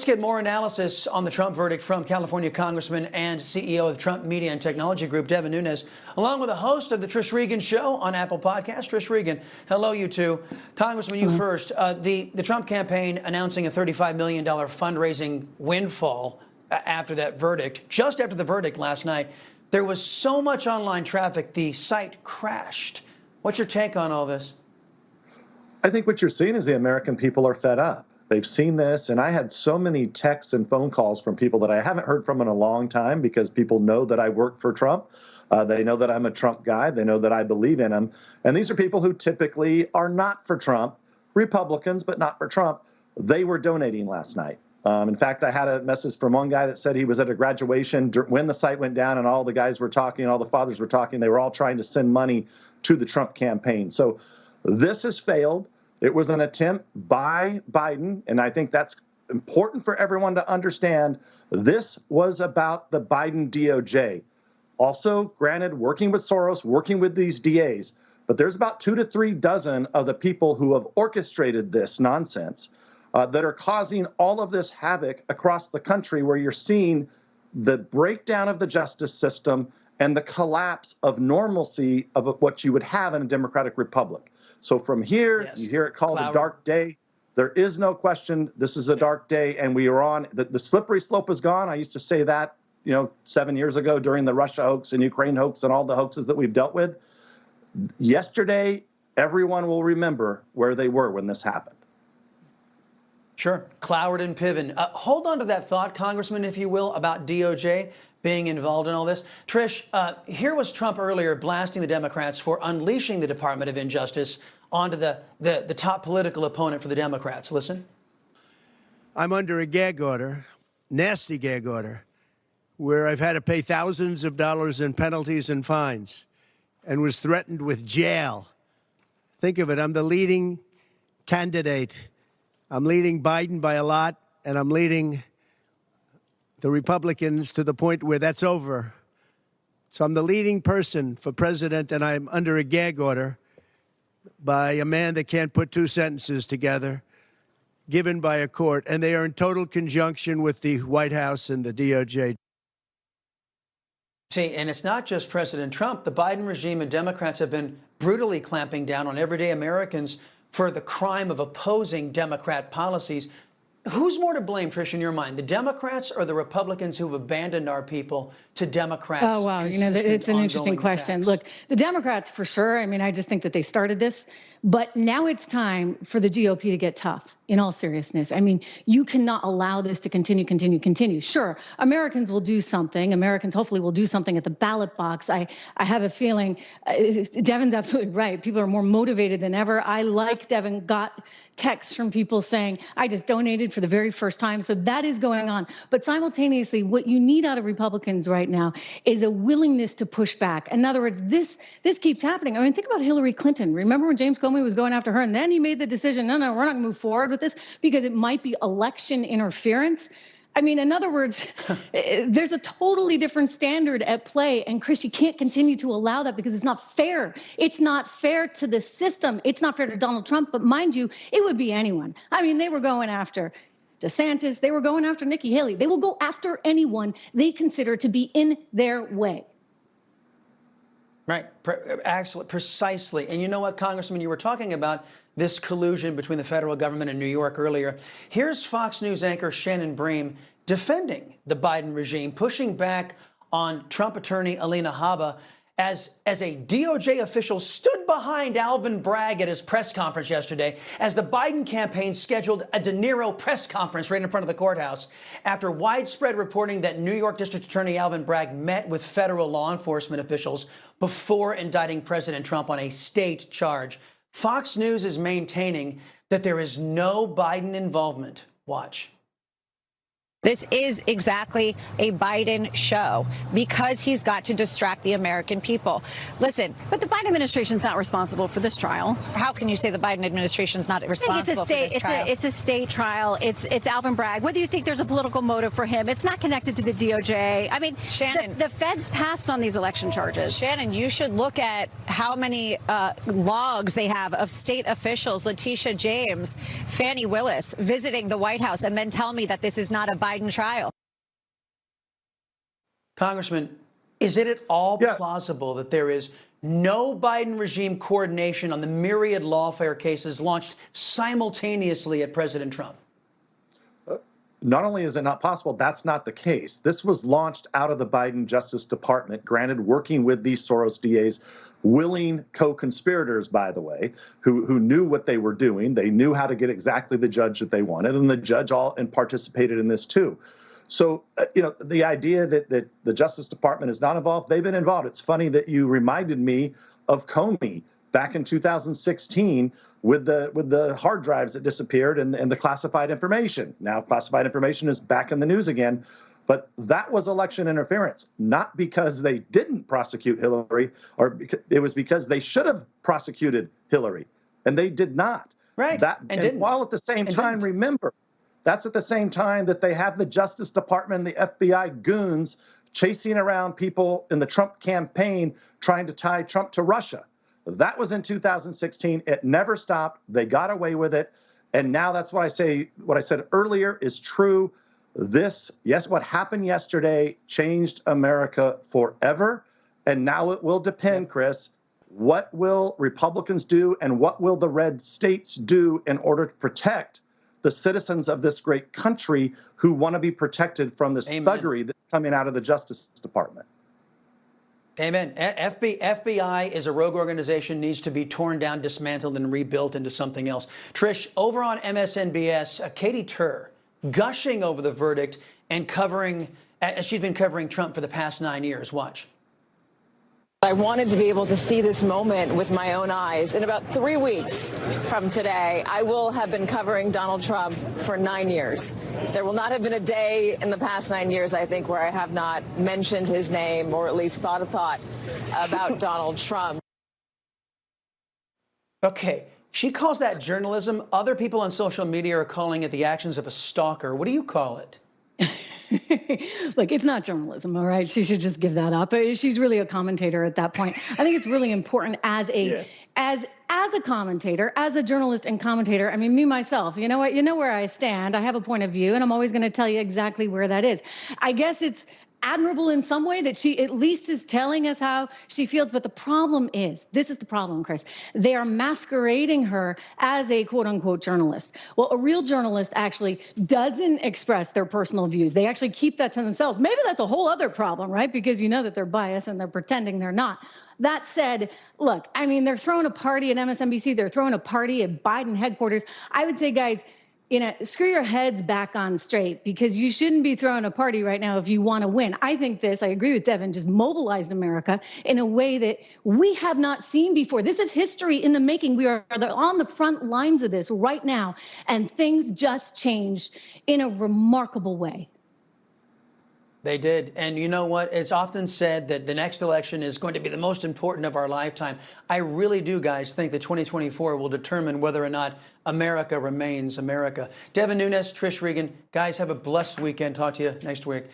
get more analysis on the Trump verdict from California Congressman and CEO of the Trump Media and Technology Group, Devin Nunes, along with the host of the Trish Regan Show on Apple Podcasts. Trish Regan, hello, you two. Congressman, you first. The Trump campaign announcing a $35 million fundraising windfall after that verdict. Just after the verdict last night, there was so much online traffic, the site crashed. What's your take on all this? I think what you're seeing is the American people are fed up. They've seen this, and I had so many texts and phone calls from people that I haven't heard from in a long time because people know that I work for Trump. They know that I'm a Trump guy. They know that I believe in him. And these are people who typically are not for Trump, Republicans, but not for Trump. They were donating last night. In fact, I had a message from one guy that said he was at a graduation when the site went down and all the guys were talking, all the fathers were talking. They were all trying to send money to the Trump campaign. So this has failed. It was an attempt by Biden, and I think that's important for everyone to understand. This was about the Biden DOJ. Also, granted, working with Soros, working with these DAs, but there's about 2 to 3 dozen of the people who have orchestrated this nonsense that are causing all of this havoc across the country, where you're seeing the breakdown of the justice system and the collapse of normalcy of what you would have in a democratic republic. So from here, yes, you hear it called a dark day. There is no question this is a dark day, and we are on the slippery slope is gone. I used to say that, 7 years ago during the Russia hoax and Ukraine hoax and all the hoaxes that we've dealt with. Yesterday, everyone will remember where they were when this happened. Sure. Cloward and Piven. Hold on to that thought, Congressman, if you will, about DOJ being involved in all this. Trish, here was Trump earlier blasting the Democrats for unleashing the Department of Injustice onto the top political opponent for the Democrats. Listen. I'm under a gag order, nasty gag order, where I've had to pay thousands of dollars in penalties and fines and was threatened with jail. Think of it. I'm the leading candidate. I'm leading Biden by a lot, and I'm leading the Republicans to the point where that's over. So I'm the leading person for president, and I'm under a gag order by a man that can't put 2 sentences together, given by a court, and they are in total conjunction with the White House and the DOJ. See, and it's not just President Trump. The Biden regime and Democrats have been brutally clamping down on everyday Americans for the crime of opposing Democrat policies. Who's more to blame, Trish, in your mind, the Democrats or the Republicans who've abandoned our people to Democrats? Oh, wow. It's an interesting question. Look, the Democrats, for sure. I mean, I just think that they started this. But now it's time for the GOP to get tough, in all seriousness. I mean, you cannot allow this to continue. Sure, Americans will do something. Americans hopefully will do something at the ballot box. I have a feeling, Devin's absolutely right. People are more motivated than ever. I, like Devin, got texts from people saying, I just donated for the very first time. So that is going on. But simultaneously, what you need out of Republicans right now is a willingness to push back. In other words, this keeps happening. I mean, think about Hillary Clinton. Remember when James Comey was going after her, and then he made the decision, no, we're not going to move forward with this because it might be election interference. I mean, in other words, there's a totally different standard at play. And Chris, you can't continue to allow that because it's not fair. It's not fair to the system. It's not fair to Donald Trump. But mind you, it would be anyone. I mean, they were going after DeSantis. They were going after Nikki Haley. They will go after anyone they consider to be in their way. Right. Excellent. Precisely. And you know what, Congressman, you were talking about this collusion between the federal government and New York earlier. Here's Fox News anchor Shannon Bream defending the Biden regime, pushing back on Trump attorney Alina Habba as a DOJ official stood behind Alvin Bragg at his press conference yesterday as the Biden campaign scheduled a De Niro press conference right in front of the courthouse after widespread reporting that New York District Attorney Alvin Bragg met with federal law enforcement officials before indicting President Trump on a state charge. Fox News is maintaining that there is no Biden involvement. Watch. This is exactly a Biden show because he's got to distract the American people. Listen, but the Biden administration's not responsible for this trial. how can you say the Biden administration's not responsible for this trial? It's a state trial. It's Alvin Bragg. Whether you think there's a political motive for him, it's not connected to the DOJ. I mean, Shannon, the feds passed on these election charges. Shannon, you should look at how many logs they have of state officials, Letitia James, Fani Willis, visiting the White House, and then tell me that this is not a Biden trial. Congressman, is it at all plausible that there is no Biden regime coordination on the myriad lawfare cases launched simultaneously at President Trump? Not only is it not possible, that's not the case. This was launched out of the Biden Justice Department, granted working with these Soros DAs, willing co-conspirators, by the way, who knew what they were doing. They knew how to get exactly the judge that they wanted, and the judge participated in this too. So, the idea that the Justice Department is not involved, they've been involved. It's funny that you reminded me of Comey back in 2016 with the hard drives that disappeared and the classified information. Now, classified information is back in the news again. But that was election interference, not because they didn't prosecute Hillary, it was because they should have prosecuted Hillary, and they did not. Right. And while at the same time, remember, that's at the same time that they have the Justice Department and the FBI goons chasing around people in the Trump campaign trying to tie Trump to Russia. That was in 2016. It never stopped. They got away with it. And now that's what I say. What I said earlier is true. What happened yesterday changed America forever. And now it will depend, Chris, what will Republicans do and what will the red states do in order to protect the citizens of this great country who want to be protected from the thuggery that's coming out of the Justice Department. Amen. FBI is a rogue organization, needs to be torn down, dismantled, and rebuilt into something else. Trish, over on MSNBS, Katie Tur, gushing over the verdict and covering, as she's been covering Trump for the past 9 years. Watch. I wanted to be able to see this moment with my own eyes. In about 3 weeks from today, I will have been covering Donald Trump for 9 years. There will not have been a day in the past 9 years, I think, where I have not mentioned his name or at least thought a thought about Donald Trump. Okay. She calls that journalism. Other people on social media are calling it the actions of a stalker. What do you call it? Look, it's not journalism, all right? She should just give that up. She's really a commentator at that point. I think it's really important as a commentator, as a journalist and commentator. I mean, me, myself, you know what? You know where I stand. I have a point of view, and I'm always going to tell you exactly where that is. I guess it's admirable in some way that she at least is telling us how she feels. But the problem is, this is the problem, Chris, they are masquerading her as a quote unquote journalist. Well, a real journalist actually doesn't express their personal views. They actually keep that to themselves. Maybe that's a whole other problem, right? Because you know that they're biased and they're pretending they're not. That said, look, I mean, they're throwing a party at MSNBC. They're throwing a party at Biden headquarters. I would say, guys, screw your heads back on straight, because you shouldn't be throwing a party right now if you want to win. I think I agree with Devin, just mobilized America in a way that we have not seen before. This is history in the making. We are on the front lines of this right now, and things just changed in a remarkable way. They did. And you know what? It's often said that the next election is going to be the most important of our lifetime. I really do, guys, think that 2024 will determine whether or not America remains America. Devin Nunes, Trish Regan, guys, have a blessed weekend. Talk to you next week.